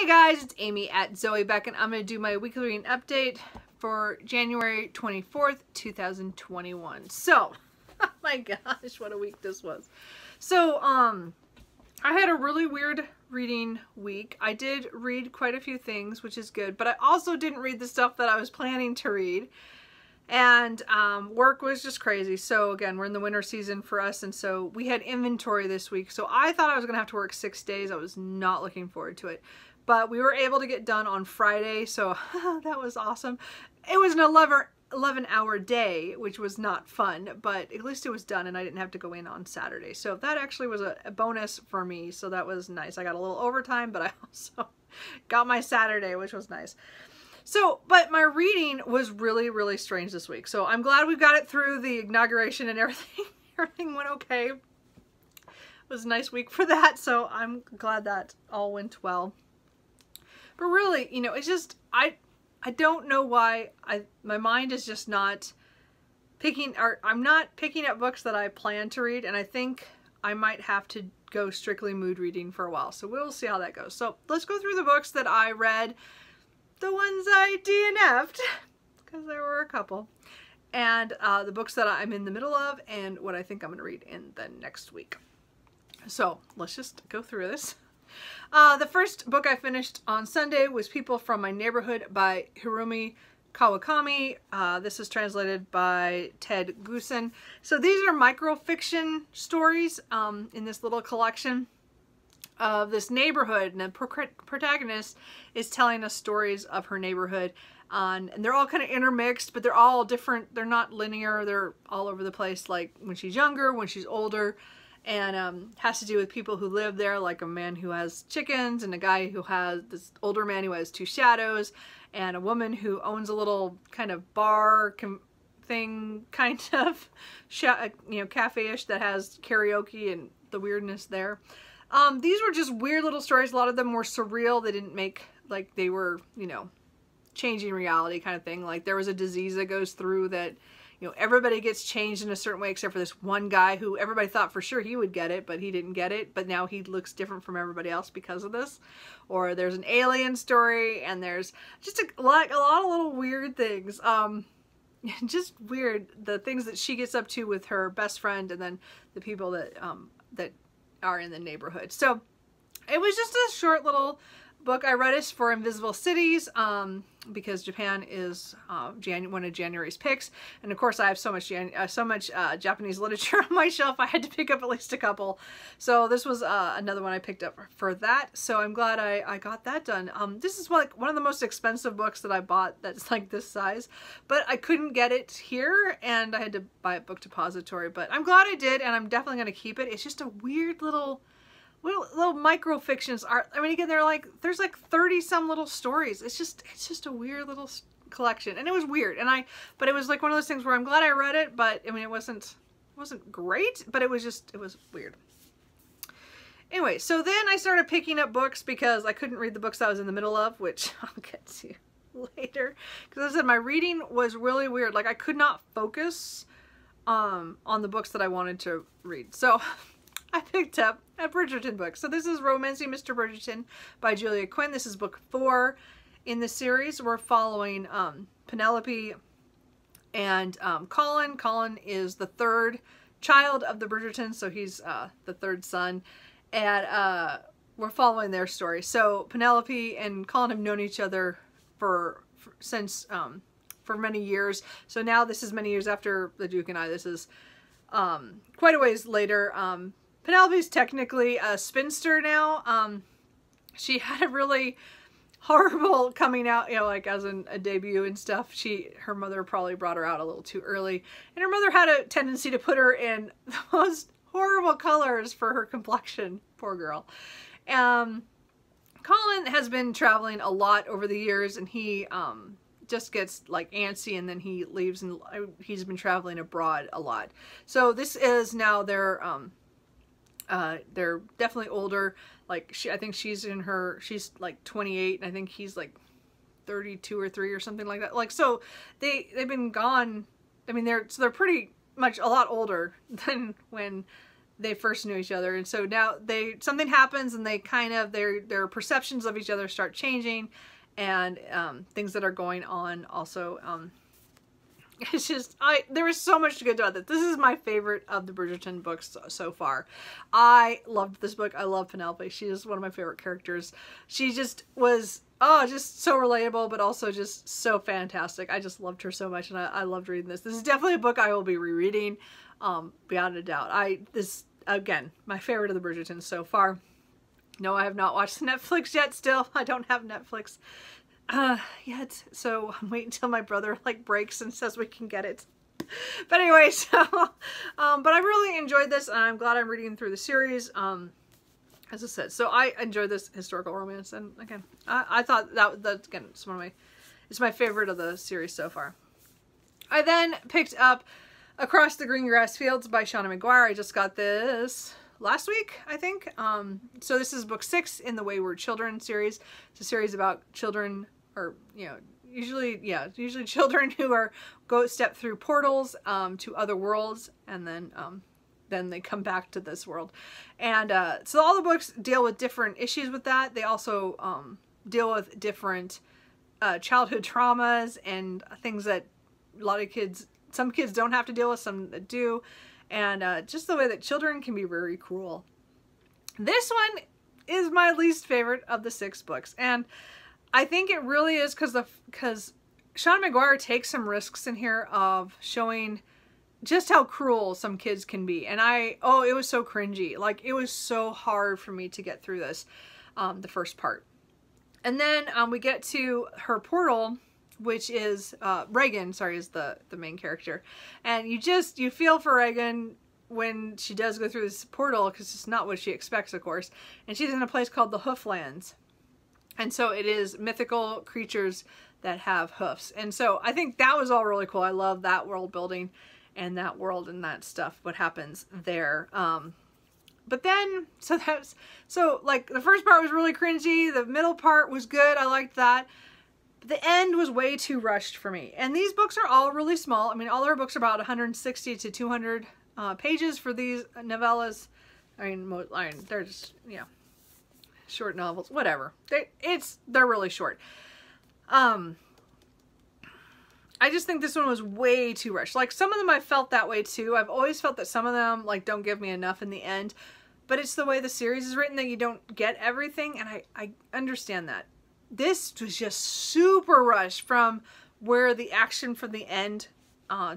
Hey guys, it's Amy at Zoe Beck, and I'm going to do my weekly reading update for January 24th, 2021. So, oh my gosh, what a week this was. So, I had a really weird reading week. I did read quite a few things, which is good, but I also didn't read the stuff that I was planning to read. And work was just crazy. So again, we're in the winter season for us, and so we had inventory this week. So I thought I was gonna have to work 6 days. I was not looking forward to it. But we were able to get done on Friday, so that was awesome. It was an 11-hour day, which was not fun, but at least it was done and I didn't have to go in on Saturday. So that actually was a bonus for me, so that was nice. I got a little overtime, but I also got my Saturday, which was nice. So, but my reading was really strange this week. So I'm glad we got it through the inauguration and everything. Everything went okay. It was a nice week for that, so I'm glad that all went well. But really, you know, it's just, I don't know why my mind is just not picking, or I'm not picking up books that I plan to read, and I think I might have to go strictly mood reading for a while. So we'll see how that goes. So let's go through the books that I read, the ones I DNF'd, because there were a couple, and the books that I'm in the middle of, and what I think I'm going to read in the next week. So let's just go through this. The first book I finished on Sunday was People from My Neighborhood by Hiromi Kawakami. This is translated by Ted Goosen. So these are microfiction stories in this little collection of this neighborhood, and the protagonist is telling us stories of her neighborhood, and they're all kind of intermixed, but they're all different. They're not linear. They're all over the place, like when she's younger, when she's older, and has to do with people who live there, like a man who has chickens, and a guy who has this older man who has two shadows, and a woman who owns a little kind of bar thing, kind of, you know, cafe-ish that has karaoke and the weirdness there. These were just weird little stories. A lot of them were surreal. They didn't make, like, they were, you know, changing reality kind of thing. Like, there was a disease that goes through that, you know, everybody gets changed in a certain way except for this one guy who everybody thought for sure he would get it, but he didn't get it. But now he looks different from everybody else because of this. Or there's an alien story, and there's just a lot of little weird things. Just weird, the things that she gets up to with her best friend, and then the people that, that are in the neighborhood. So it was just a short little book. I read it for Invisible Cities because Japan is one of January's picks, and of course I have so much Japanese literature on my shelf. I had to pick up at least a couple, so this was another one I picked up for that. So I'm glad I got that done. This is one of the most expensive books that I bought that's like this size, but I couldn't get it here, and I had to buy it Book Depository. But I'm glad I did, and I'm definitely going to keep it. It's just a weird little microfictions. I mean, again, there's like 30 some little stories. It's just a weird little collection, and it was weird. But it was like one of those things where I'm glad I read it, but I mean, it wasn't great, but it was weird. Anyway, so then I started picking up books because I couldn't read the books I was in the middle of, which I'll get to later. Because I said my reading was really weird. Like, I could not focus on the books that I wanted to read. So I picked up a Bridgerton book. So this is Romany Mr Burgerton by Julia Quinn. This is book 4 in the series. We're following Penelope and Colin. Colin is the third child of the Bridgertons, so he's the third son. And we're following their story. So Penelope and Colin have known each other for many years. So now this is many years after the Duke and I. This is quite a ways later. Penelope's technically a spinster now. She had a really horrible coming out, you know, like as a debut and stuff. Her mother probably brought her out a little too early, and her mother had a tendency to put her in the most horrible colors for her complexion. Poor girl. Colin has been traveling a lot over the years, and he just gets like antsy, and then he leaves, and he's been traveling abroad a lot. So this is now they're definitely older. Like, I think she's like 28, and I think he's like 32 or 3 or something like that. Like, so they've been gone. I mean, they're pretty much a lot older than when they first knew each other. And so now something happens and they kind of, their perceptions of each other start changing, and things that are going on also. It's just, there is so much to get about this. This is my favorite of the Bridgerton books so far. I loved this book. I love Penelope. She is one of my favorite characters. She just was, just so relatable, but also just so fantastic. I just loved her so much, and I loved reading this. This is definitely a book I will be rereading, beyond a doubt. This, again, my favorite of the Bridgertons so far. No, I have not watched Netflix yet still. I don't have Netflix yet, so I'm waiting until my brother like breaks and says we can get it. But anyway, so but I really enjoyed this, and I'm glad I'm reading through the series. As I said, so I enjoyed this historical romance, and again, I thought that's again, it's my favorite of the series so far. I then picked up Across the Green Grass Fields by Shauna McGuire. I just got this last week, I think. So this is book 6 in the Wayward Children series. It's a series about children, or usually children who step through portals to other worlds, and then they come back to this world. And so all the books deal with different issues with that. They also deal with different childhood traumas and things that some kids don't have to deal with, some that do. And just the way that children can be very cruel. This one is my least favorite of the 6 books. And I think it really is because Shauna McGuire takes some risks in here of showing just how cruel some kids can be. And it was so cringy. Like, it was so hard for me to get through this, the first part. And then we get to her portal, which is, Reagan, sorry, is the main character. And you feel for Reagan when she does go through this portal, because it's not what she expects, of course. And she's in a place called the Hooflands. And so it is mythical creatures that have hoofs. And so I think that was all really cool. I love that world building and that world and that stuff, what happens there. But then, so like the first part was really cringy. The middle part was good. I liked that. But the end was way too rushed for me. And these books are all really small. I mean, all our books are about 160 to 200 pages for these novellas. I mean, they're just, short novels, whatever. They're really short. I just think this one was way too rushed. Like, some of them I felt that way too. I've always felt that some of them like don't give me enough in the end, but it's the way the series is written that you don't get everything, and I understand that. This was just super rushed from where the action from the end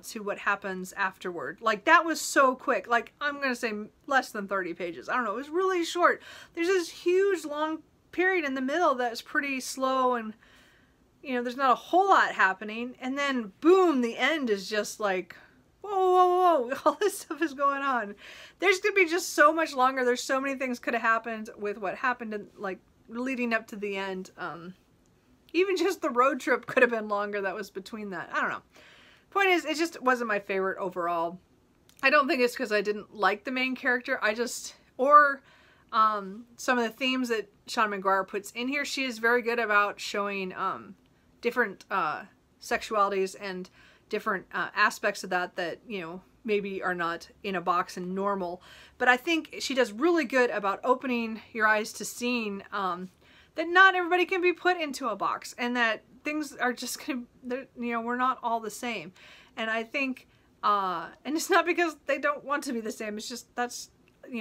to what happens afterward. Like, that was so quick. Like, I'm gonna say less than 30 pages. I don't know, it was really short. There's this huge long period in the middle that's pretty slow, and there's not a whole lot happening, and then boom, the end is just like, whoa, whoa, whoa, all this stuff is going on. There's gonna be just so much longer. There's so many things could have happened with what happened in, like, leading up to the end. Even just the road trip could have been longer that was between that. I don't know. Point is, it just wasn't my favorite overall. I don't think it's because I didn't like the main character. Or some of the themes that Shauna McGuire puts in here. She is very good about showing different sexualities and different aspects of that maybe are not in a box and normal. But I think she does really good about opening your eyes to seeing that not everybody can be put into a box, and that things are just gonna, we're not all the same. And I think, and it's not because they don't want to be the same, it's just, that's,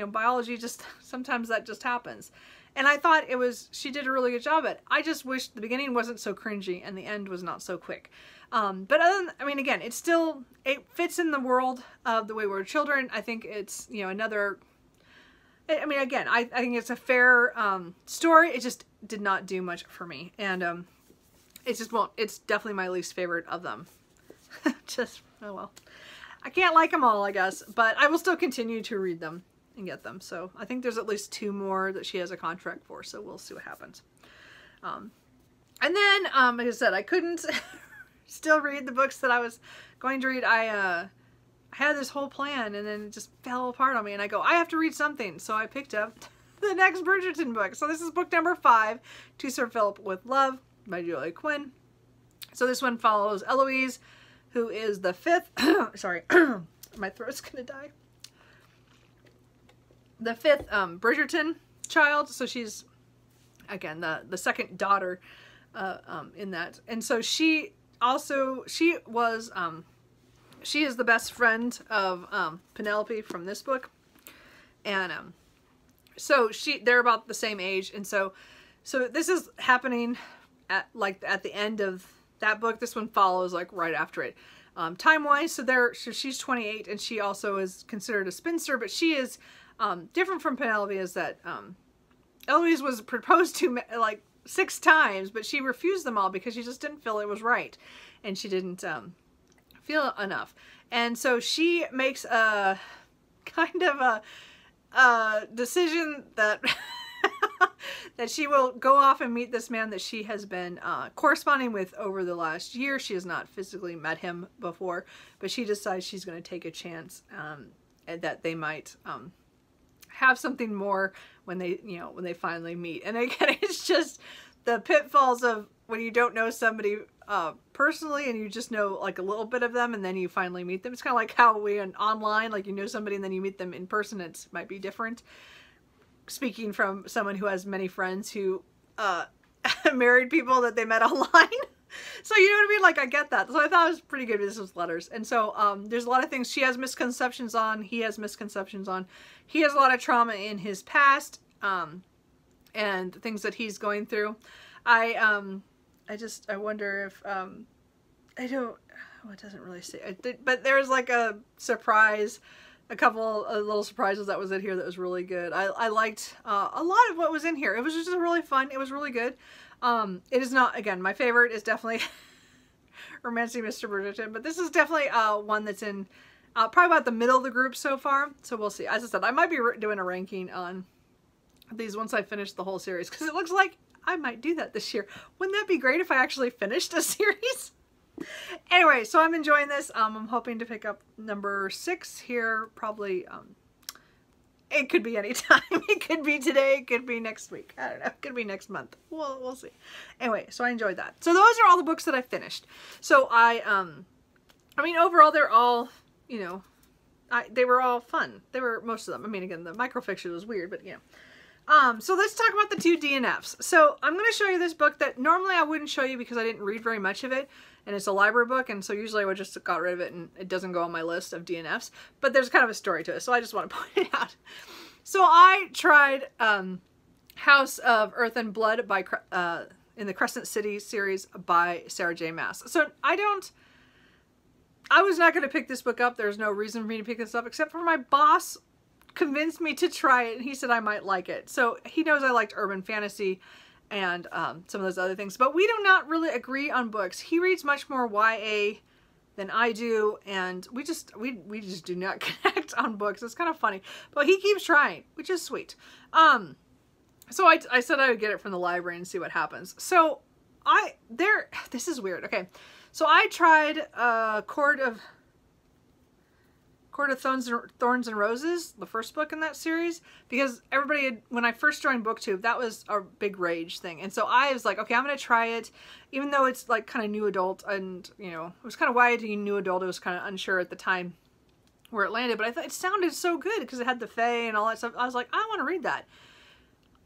biology, just, sometimes that just happens. And I thought she did a really good job at it. I just wish the beginning wasn't so cringy and the end was not so quick. But again, it fits in the world of the Wayward Children. I think it's, another, again, I think it's a fair story. It just did not do much for me. And it's definitely my least favorite of them. Oh well. I can't like them all, I guess, but I will still continue to read them and get them. So I think there's at least 2 more that she has a contract for, so we'll see what happens. And then, like I said, I couldn't still read the books that I was going to read. I had this whole plan, and then it just fell apart on me, and I go, I have to read something. So I picked up the next Bridgerton book. So this is book number 5, To Sir Philip with Love by Julia Quinn. So this one follows Eloise, who is the 5th, sorry, my throat's gonna die. the fifth Bridgerton child. So she's, again, the second daughter in that. And so she is the best friend of Penelope from this book. And so they're about the same age. And so this is happening at the end of that book. This one follows like right after it. Time-wise, so she's 28 and she also is considered a spinster, but she is different from Penelope, is that Eloise was proposed to like 6 times, but she refused them all because she just didn't feel it was right, and she didn't feel enough. And so she makes a kind of a decision that that she will go off and meet this man that she has been corresponding with over the last year. She has not physically met him before, but she decides she's going to take a chance and that they might have something more when they finally meet. And again, it's just the pitfalls of when you don't know somebody personally and you just know like a little bit of them and then you finally meet them. It's kind of like how we online, like you know somebody and then you meet them in person, it might be different. Speaking from someone who has many friends who married people that they met online. So you know what I mean? Like, I get that. So I thought it was pretty good. This was letters. And so there's a lot of things she has misconceptions on. He has misconceptions on. He has a lot of trauma in his past and things that he's going through. I wonder if, it doesn't really say. But there's like a surprise, a couple of little surprises that was in here that was really good. I liked a lot of what was in here. It was just really fun. It was really good. It is not, again, my favorite is definitely Romany Mr Burgerton, but this is definitely one that's in probably about the middle of the group so far. So we'll see. As I said, I might be doing a ranking on these once I finish the whole series, because it looks like I might do that this year. Wouldn't that be great if I actually finished a series? Anyway, so I'm enjoying this. I'm hoping to pick up number 6 here, probably. It could be any time. It could be today. It could be next week. I don't know. It could be next month. We'll see. Anyway, so I enjoyed that. So those are all the books that I finished. So I mean, overall, they're all, you know, they were all fun. They were, most of them. I mean, again, the microfiction was weird, but you know. So let's talk about the 2 DNFs. So I'm going to show you this book that normally I wouldn't show you because I didn't read very much of it. And it's a library book, and so usually I would just got rid of it and it doesn't go on my list of DNFs. But there's kind of a story to it, so I just want to point it out. So I tried House of Earth and Blood by in the Crescent City series by Sarah J. Maas. So I was not going to pick this book up. There's no reason for me to pick this up except for my boss convinced me to try it, and he said I might like it. So he knows I liked urban fantasy and some of those other things, but we do not really agree on books. He reads much more YA than I do, and we just do not connect on books. It's kind of funny, but he keeps trying, which is sweet. So I said I would get it from the library and see what happens. So this is weird. Okay, so I tried Court of Thorns and Roses, the first book in that series, because everybody had, when I first joined BookTube, that was a big rage thing. And so I was like, okay, I'm going to try it, even though it's like kind of new adult, and you know, it was kind of YA to new adult. It was kind of unsure at the time where it landed, but I thought it sounded so good because it had the Fae and all that stuff. I was like, I want to read that.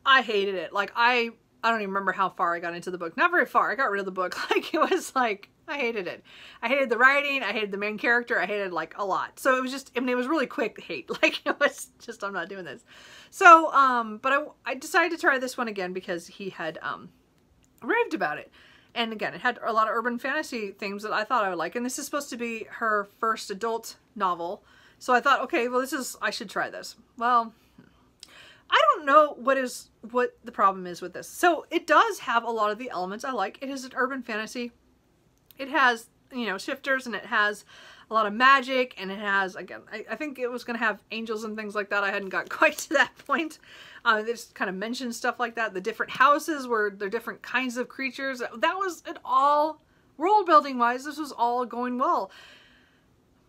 I hated it. Like I don't even remember how far I got into the book. Not very far. I got rid of the book. Like it was like, I hated it. I hated the writing. I hated the main character. I hated like a lot. So it was just, I mean, it was really quick hate. Like it was just, I'm not doing this. So, but I decided to try this one again because he had raved about it. And again, it had a lot of urban fantasy themes that I thought I would like. And this is supposed to be her first adult novel. So I thought, okay, well, I should try this. Well, I don't know what the problem is with this. So it does have a lot of the elements I like. It is an urban fantasy. It has, you know, shifters, and it has a lot of magic, and it has, again, I think it was going to have angels and things like that. I hadn't got quite to that point. They just kind of mentioned stuff like that. The different houses where they're different kinds of creatures. That was it all, world building wise, this was all going well.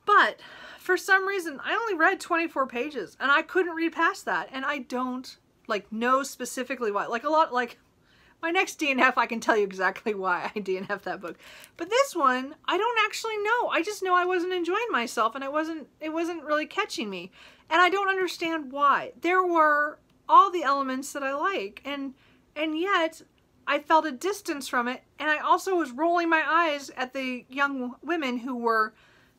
But for some reason, I only read 24 pages, and I couldn't read past that. And I don't, like, know specifically why. Like, a lot, like, My next DNF, I can tell you exactly why I DNF'd that book. But this one, I don't actually know. I just know I wasn't enjoying myself, and it wasn't really catching me. And I don't understand why. There were all the elements that I like, and yet I felt a distance from it, and I also was rolling my eyes at the young women who were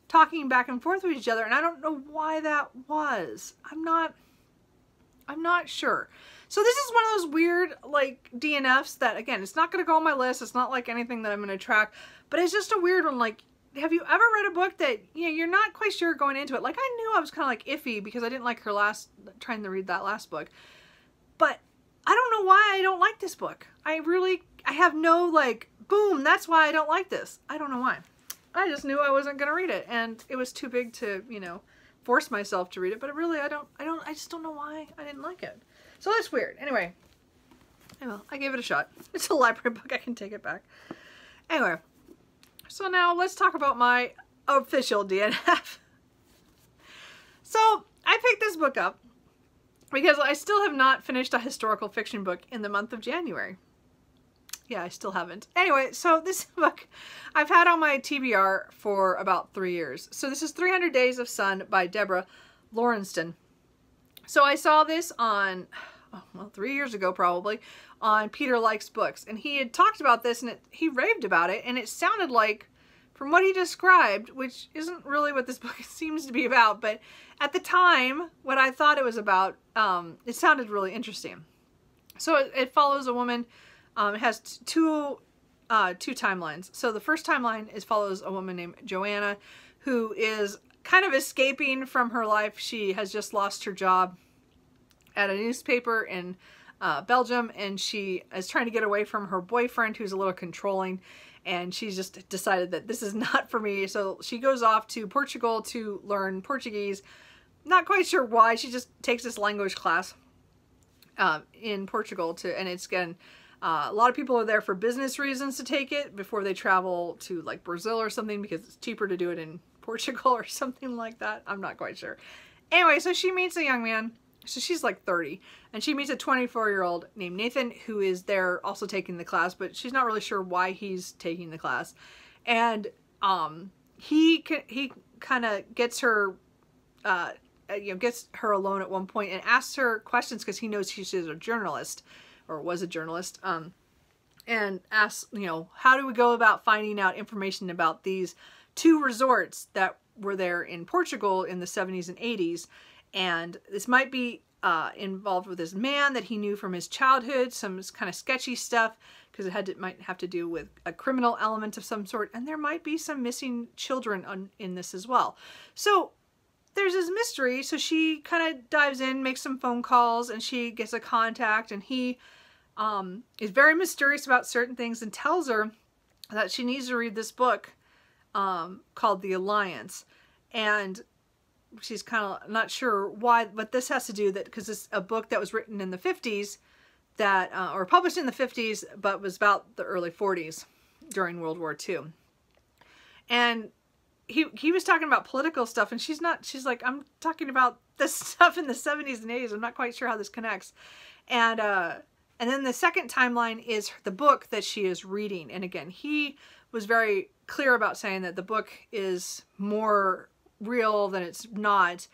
talking back and forth with each other, and I don't know why that was. I'm not sure. So this is one of those weird, like, DNFs that, again, it's not going to go on my list. It's not like anything that I'm going to track, but it's just a weird one. Like, have you ever read a book that, you know, you're not quite sure going into it? Like, I knew I was kind of like iffy because I didn't like her trying to read that last book, but I don't know why I don't like this book. I have no, like, boom, that's why I don't like this. I don't know why. I just knew I wasn't going to read it, and it was too big to, you know, force myself to read it, but really, I just don't know why I didn't like it. So that's weird. Anyway, I gave it a shot. It's a library book. I can take it back. Anyway, so now let's talk about my official DNF. So I picked this book up because I still have not finished a historical fiction book in the month of January. Yeah, I still haven't. Anyway, so this book I've had on my TBR for about 3 years. So this is 300 Days of Sun by Deborah Lawrenston. So I saw this on, well, 3 years ago probably, on Peter Likes Books. And he had talked about this, and he raved about it. And it sounded like, from what he described, which isn't really what this book seems to be about, but at the time, what I thought it was about, it sounded really interesting. So it follows a woman. It has two timelines. So the first timeline follows a woman named Joanna, who is kind of escaping from her life. She has just lost her job at a newspaper in Belgium, and she is trying to get away from her boyfriend, who's a little controlling, and she's just decided that this is not for me. So she goes off to Portugal to learn Portuguese. Not quite sure why. She just takes this language class in Portugal, and it's again, a lot of people are there for business reasons to take it before they travel to like Brazil or something, because it's cheaper to do it in Portugal or something like that. I'm not quite sure. Anyway, so she meets a young man. So she's like 30, and she meets a 24-year-old named Nathan, who is there also taking the class, but she's not really sure why he's taking the class. And he kind of gets her, gets her alone at one point and asks her questions because he knows she's a journalist, or was a journalist, and asks, you know, how do we go about finding out information about these two resorts that were there in Portugal in the 70s and 80s? And this might be involved with this man that he knew from his childhood, some kind of sketchy stuff, because it might have to do with a criminal element of some sort, and there might be some missing children in this as well. So there's this mystery, so she kind of dives in, makes some phone calls, and she gets a contact, and he is very mysterious about certain things and tells her that she needs to read this book called The Alliance. And she's kind of not sure why, but this has to do that because it's a book that was written in the 50s that, or published in the 50s, but was about the early 40s during World War II. And he was talking about political stuff, and she's like, I'm talking about this stuff in the 70s and 80s. I'm not quite sure how this connects. And then the second timeline is the book that she is reading. And again, he was very clear about saying that the book is more real than it's not,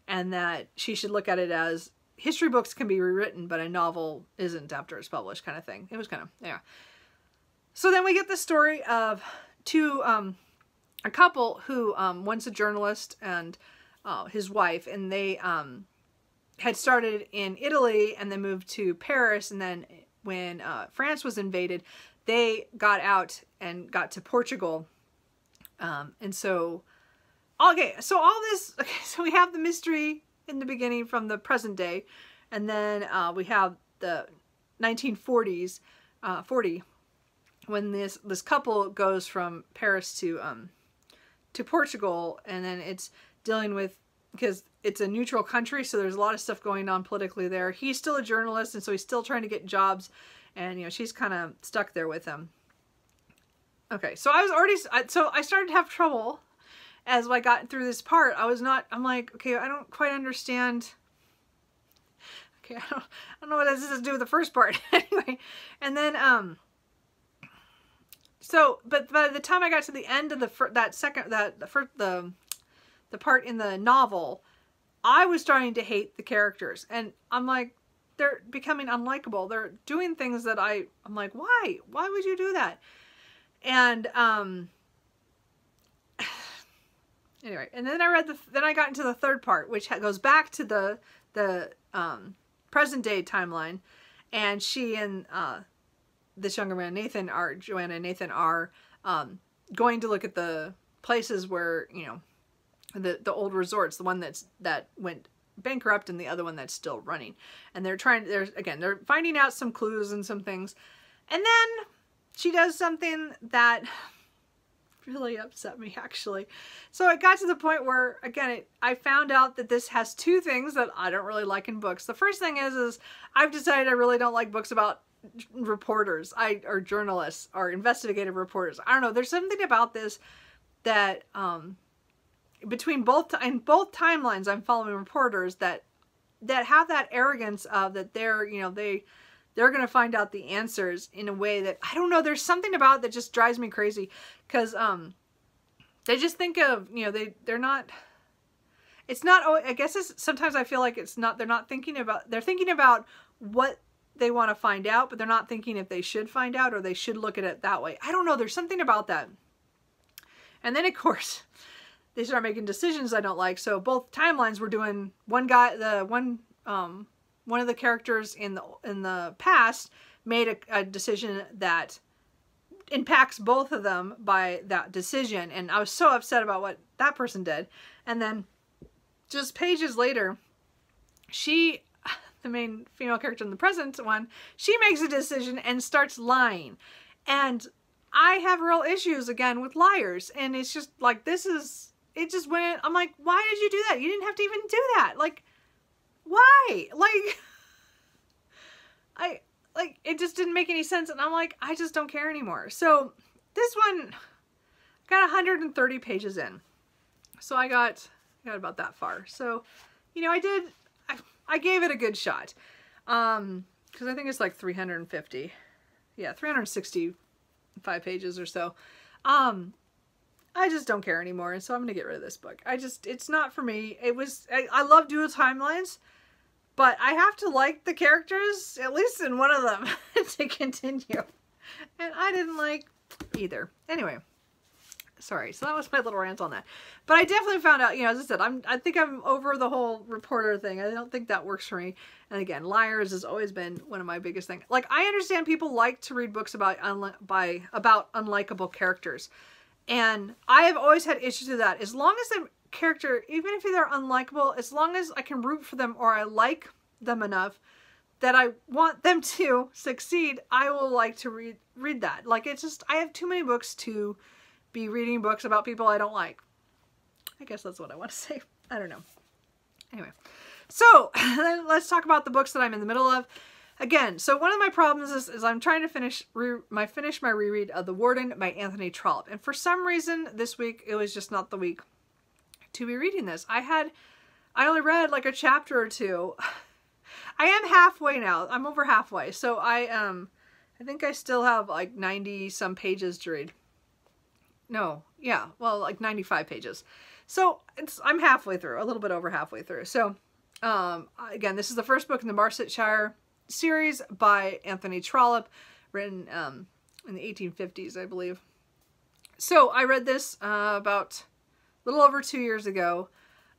and that she should look at it as history books can be rewritten, but a novel isn't after it's published, kind of thing. It was kind of, yeah. So then we get the story of a couple who, one's a journalist and his wife, and they had started in Italy and then moved to Paris, and then when France was invaded, they got out and got to Portugal. And so, okay, so all this, okay, so we have the mystery in the beginning from the present day, and then we have the 1940s, 40, when this couple goes from Paris to Portugal, and then it's dealing with, because it's a neutral country, so there's a lot of stuff going on politically there. He's still a journalist, and so he's still trying to get jobs, and, you know, she's kind of stuck there with him. Okay, so I started to have trouble as I got through this part. I'm like, okay, I don't quite understand. okay, I don't know what this has to do with the first part. Anyway, and then, so, but by the time I got to the end of the part in the novel, I was starting to hate the characters, and I'm like, they're becoming unlikable. They're doing things that I'm like, why? Why would you do that? And, anyway, and then then I got into the third part, which goes back to the present day timeline, and she and, this younger man, Joanna and Nathan are, going to look at the places where, you know, the old resorts, the one that went bankrupt and the other one that's still running. And they're finding out some clues and some things. And then she does something that really upset me, actually. So it got to the point where, again, I found out that this has two things that I don't really like in books. The first thing is I've decided I really don't like books about reporters, or journalists, or investigative reporters. I don't know. There's something about this that, between both timelines, I'm following reporters that have that arrogance of that they're, you know, they're going to find out the answers in a way that, I don't know, there's something about it that just drives me crazy, because they just think of, you know, they're not, it's not, I guess sometimes I feel like it's not, they're thinking about what they want to find out, but they're not thinking if they should find out or they should look at it that way. I don't know, there's something about that. And then, of course, they start making decisions I don't like. So both timelines were doing, one of the characters in the past made a decision that impacts both of them by that decision, and I was so upset about what that person did. And then just pages later, the main female character in the present one, she makes a decision and starts lying. And I have real issues, again, with liars. And it's just like, it just went, I'm like, why did you do that? You didn't have to even do that. Like, why? Like, it just didn't make any sense. And I'm like, I just don't care anymore. So this one got 130 pages in. So I got about that far. So, you know, I gave it a good shot. Because I think it's like 350. Yeah, 365 pages or so. I just don't care anymore, and so I'm gonna get rid of this book. It's not for me. I love dual timelines, but I have to like the characters, at least in one of them, to continue. And I didn't like either. Anyway, sorry. So that was my little rant on that. But I definitely found out, you know, as I said, I think I'm over the whole reporter thing. I don't think that works for me. And again, liars has always been one of my biggest things. Like, I understand people like to read books about unlikable characters. And I have always had issues with that. As long as the character, even if they're unlikable, as long as I can root for them or I like them enough that I want them to succeed, I will like to read that. Like, it's just, I have too many books to be reading books about people I don't like. I guess that's what I want to say. I don't know. Anyway, so let's talk about the books that I'm in the middle of. Again, so one of my problems is I'm trying to finish my reread of The Warden by Anthony Trollope. And for some reason this week, it was just not the week to be reading this. I only read like a chapter or two. I am halfway now. I'm over halfway. So I think I still have like 90 some pages to read. No, yeah, well, like 95 pages. So I'm halfway through, a little bit over halfway through. So again, this is the first book in the Barsetshire series by Anthony Trollope, written in the 1850s, I believe. So I read this about a little over 2 years ago,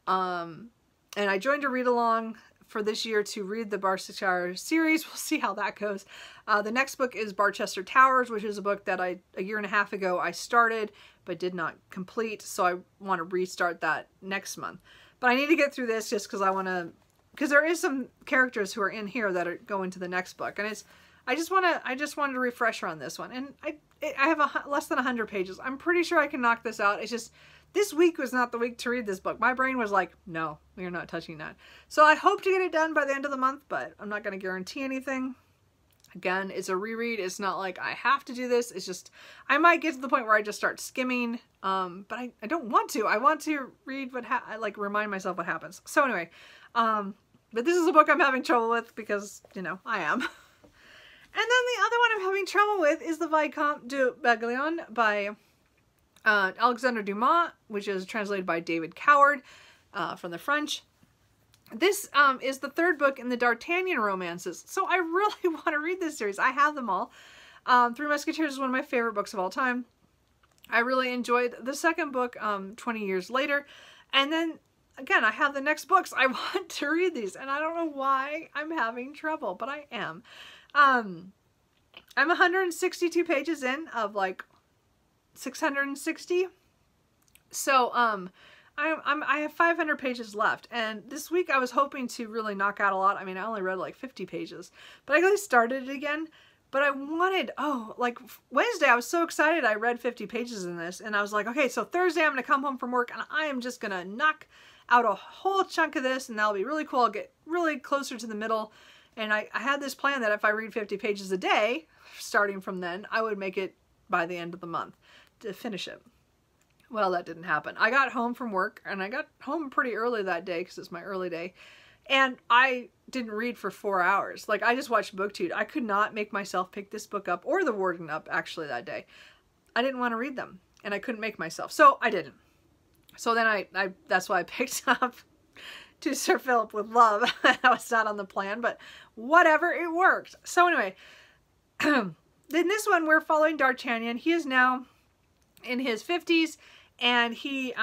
and I joined a read-along for this year to read the Barsetshire series. We'll see how that goes. The next book is Barchester Towers, which is a book that a year and a half ago I started but did not complete, so I want to restart that next month. But I need to get through this just because I want to, because there is some characters who are in here that are going to the next book, and I just wanted a refresher on this one, and I have less than 100 pages. I'm pretty sure I can knock this out. It's just this week was not the week to read this book. My brain was like, no, we're not touching that. So I hope to get it done by the end of the month, but I'm not going to guarantee anything. Again, it's a reread. It's not like I have to do this. It's just, I might get to the point where I just start skimming, but I don't want to. I want to read remind myself what happens. So anyway, But this is a book I'm having trouble with because, you know, I am. And then the other one I'm having trouble with is the Vicomte de Debaglion by Alexandre Dumas, which is translated by David Coward from the French. This is the third book in the D'Artagnan romances, so I really want to read this series. I have them all. Three Musketeers is one of my favorite books of all time. I really enjoyed the second book, 20 years later. And then, again, I have the next books. I want to read these, and I don't know why I'm having trouble, but I am. I'm 162 pages in of like 660. So, I have 500 pages left, and this week I was hoping to really knock out a lot. I mean, I only read like 50 pages, but I really started it again. But I wanted, like Wednesday, I was so excited I read 50 pages in this, and I was like, okay, so Thursday I'm going to come home from work, and I am just going to knock out a whole chunk of this, and that'll be really cool. I'll get really closer to the middle. And I had this plan that if I read 50 pages a day, starting from then, I would make it by the end of the month to finish it. Well, that didn't happen. I got home from work, and I got home pretty early that day because it's my early day. And I didn't read for 4 hours. Like, I just watched BookTube. I could not make myself pick this book up or the Warden up, actually, that day. I didn't want to read them, and I couldn't make myself. So I didn't. So then that's why I picked up To Sir Philip with Love. That was not on the plan, but whatever, it worked. So anyway, then this one, we're following D'Artagnan. He is now in his 50s, and he,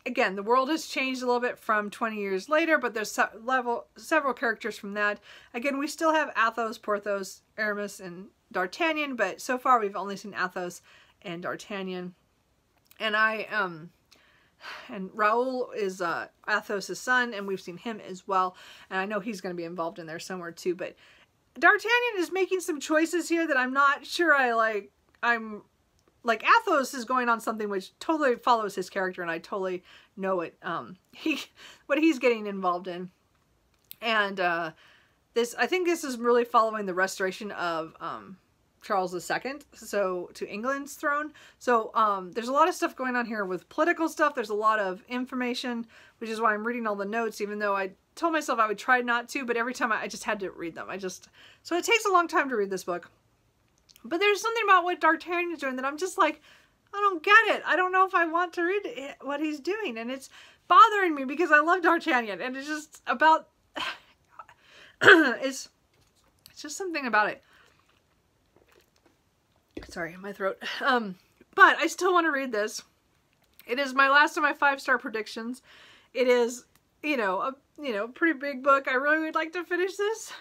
again, the world has changed a little bit from 20 years later, but there's several characters from that. Again, we still have Athos, Porthos, Aramis, and D'Artagnan, but so far we've only seen Athos and D'Artagnan. And and Raoul is Athos' son, and we've seen him as well. And I know he's going to be involved in there somewhere too. But D'Artagnan is making some choices here that I'm not sure I like. Like, Athos is going on something which totally follows his character, and I totally know it. What he's getting involved in. And I think this is really following the restoration of Charles II, so to England's throne. So there's a lot of stuff going on here with political stuff. There's a lot of information, which is why I'm reading all the notes, even though I told myself I would try not to, but every time I just had to read them. So it takes a long time to read this book. But there's something about what D'Artagnan is doing that I'm just like, I don't get it. I don't know if I want to read what he's doing, and it's bothering me because I love D'Artagnan, and it's just about, it's just something about it. Sorry, my throat. But I still want to read this. It is my last of my 5-star predictions. It is, a pretty big book. I really would like to finish this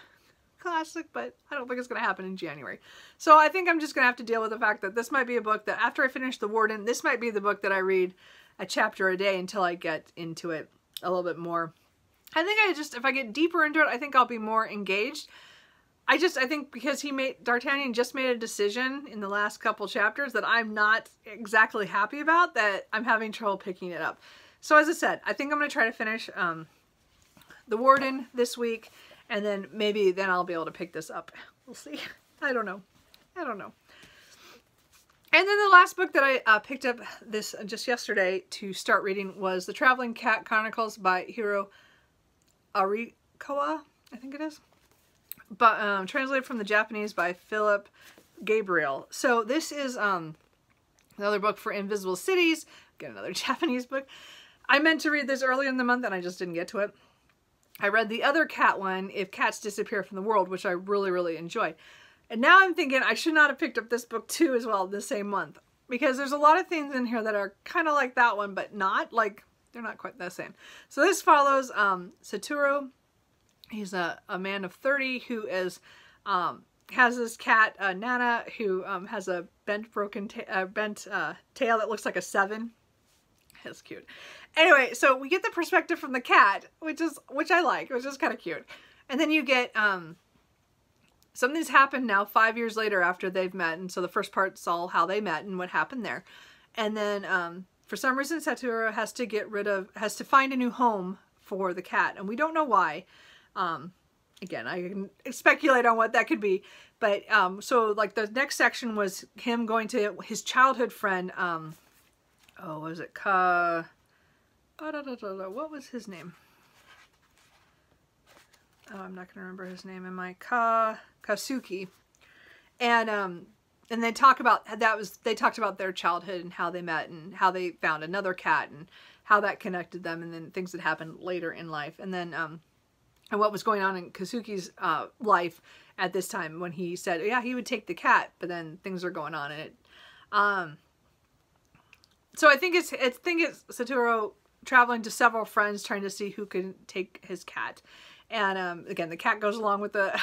classic, but I don't think it's going to happen in January. So I think I'm just going to have to deal with the fact that this might be a book that after I finish The Warden, this might be the book that I read a chapter a day until I get into it a little bit more. I think if I get deeper into it, I think I'll be more engaged. I think because D'Artagnan just made a decision in the last couple chapters that I'm not exactly happy about, that I'm having trouble picking it up. So as I said, I think I'm going to try to finish The Warden this week, and then maybe I'll be able to pick this up. We'll see. I don't know. And then the last book that I picked up just yesterday to start reading was The Traveling Cat Chronicles by Hiro Arikawa, I think it is. But translated from the Japanese by Philip Gabriel. So this is another book for Invisible Cities. Get another Japanese book. I meant to read this earlier in the month and I just didn't get to it. I read the other cat one, If Cats Disappear from the World, which I really, really enjoyed. And now I'm thinking I should not have picked up this book too as well the same month. Because there's a lot of things in here that are kind of like that one, but not. Like, they're not quite the same. So this follows Satoru. He's a man of 30 who has this cat, Nana, who has a bent tail that looks like a 7. That's cute. Anyway, so we get the perspective from the cat, which I like, which is kind of cute. And then you get something's happened now 5 years later after they've met, and so the first part's all how they met and what happened there. And then for some reason Satoru has to find a new home for the cat, and we don't know why. Again, I can speculate on what that could be, but so like the next section was him going to his childhood friend. What was it? What was his name? I'm not gonna remember his name. Am I Kasuki? And they talk about they talked about their childhood and how they met and how they found another cat and how that connected them, and then things that happened later in life, and then and what was going on in Kasuki's life at this time when he said, yeah, he would take the cat, but then things are going on in it. So I think it's Satoru traveling to several friends trying to see who can take his cat. And again, the cat goes along with the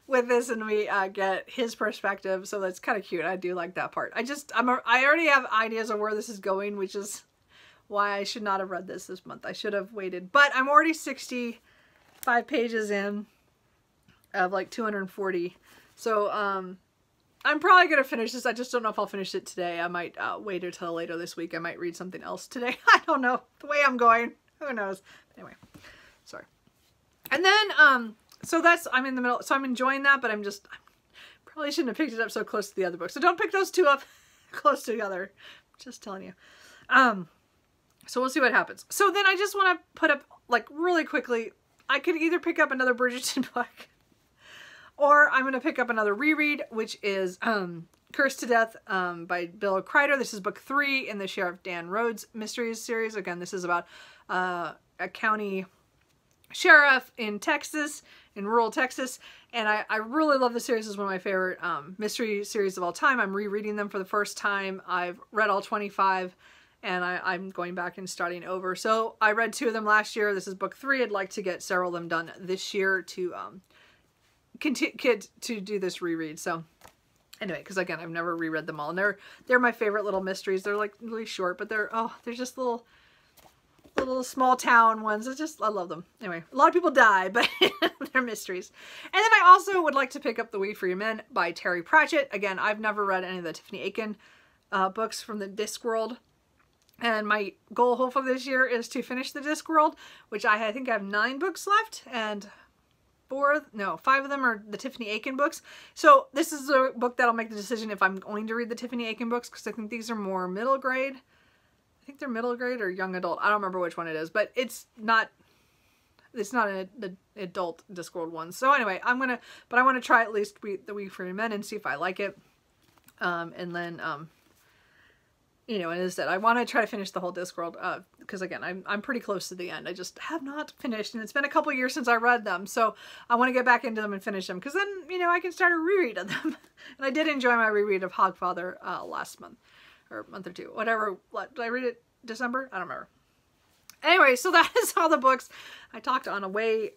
with this, and we get his perspective. So that's kind of cute. I do like that part. I already have ideas of where this is going, which is why I should not have read this month. I should have waited. But I'm already 65 pages in of like 240. So I'm probably going to finish this. I just don't know if I'll finish it today. I might wait until later this week. I might read something else today. I don't know. The way I'm going, who knows? Anyway, sorry. And then, so I'm in the middle, so I'm enjoying that, but I probably shouldn't have picked it up so close to the other book. So don't pick those two up close to the other. Just telling you. So we'll see what happens. So then I just want to put up, like, really quickly, I could either pick up another Burgerton book, or I'm going to pick up another reread, which is Cursed to Death by Bill Kreider. This is book 3 in the Sheriff Dan Rhodes Mysteries series. Again, this is about a county sheriff in Texas, in rural Texas, and I really love the series. It's one of my favorite mystery series of all time. I'm rereading them for the first time. I've read all 25, and I'm going back and starting over. So I read 2 of them last year. This is book 3. I'd like to get several of them done this year to to do this reread. So anyway, because again, I've never reread them all, and they're my favorite little mysteries. They're like really short, but they're just little small town ones. I love them. Anyway, a lot of people die, but they're mysteries. And then I also would like to pick up the Wii Free Men by Terry Pratchett. Again, I've never read any of the Tiffany Aiken books from the Discworld. And my goal, hopefully this year, is to finish the Discworld, which I think I have 9 books left, and 5 of them are the Tiffany Aiken books. So this is a book that'll make the decision if I'm going to read the Tiffany Aiken books, because I think these are more middle grade. I think they're middle grade or young adult. I don't remember which one it is, but it's not an adult Discworld one. So anyway, I want to try at least the Wii Free Men and see if I like it. And then, you know, and as I said, I want to try to finish the whole Discworld, because again, I'm pretty close to the end. I just have not finished, and it's been a couple years since I read them. So I want to get back into them and finish them, because then, you know, I can start a reread of them. And I did enjoy my reread of Hogfather last month. Or a month or 2, whatever. Did I read it December? I don't remember. Anyway, so that is all the books. I talked on way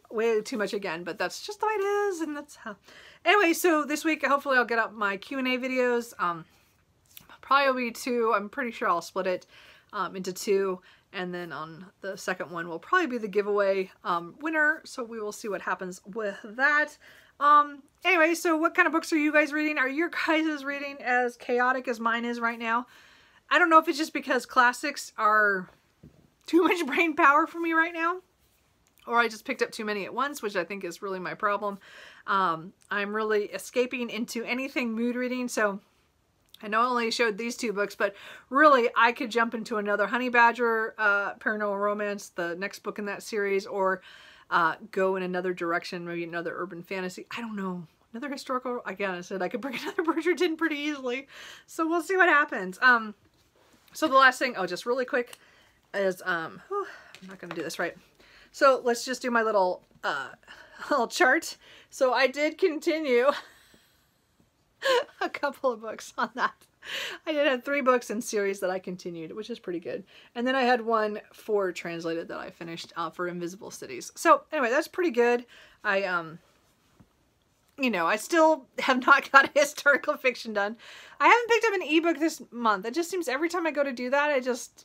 too much again, but that's just the way it is, and that's how. Anyway, so this week, hopefully I'll get up my Q&A videos. Probably will be 2. I'm pretty sure I'll split it into 2, and then on the second one will probably be the giveaway winner, so we will see what happens with that. Anyway, so what kind of books are you guys reading? Are your guys' reading as chaotic as mine is right now? I don't know if it's just because classics are too much brain power for me right now, or I just picked up too many at once, which I think is really my problem. I'm really escaping into anything mood reading, so I know I only showed these 2 books, but really I could jump into another Honey Badger paranormal romance, the next book in that series, or go in another direction, maybe another urban fantasy. I don't know. Another historical. Again, I said I could bring another Burgerton pretty easily. So we'll see what happens. So the last thing, just really quick, is, I'm not going to do this right. So let's just do my little chart. So I did continue a couple of books on that. I did have 3 books in series that I continued, which is pretty good. And then I had 1 for translated that I finished for Invisible Cities. So anyway, that's pretty good. You know, I still have not got a historical fiction done. I haven't picked up an ebook this month. It just seems every time I go to do that,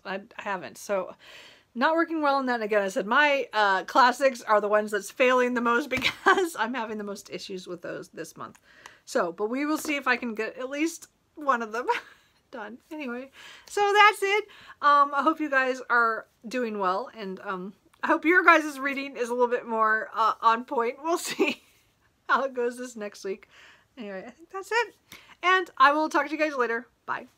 I haven't. So not working well on that. And again, I said my classics are the ones that's failing the most because I'm having the most issues with those this month. So, but we will see if I can get at least one of them done. Anyway, so that's it. I hope you guys are doing well, and I hope your guys' reading is a little bit more on point. We'll see how it goes this next week. Anyway, I think that's it. And I will talk to you guys later. Bye.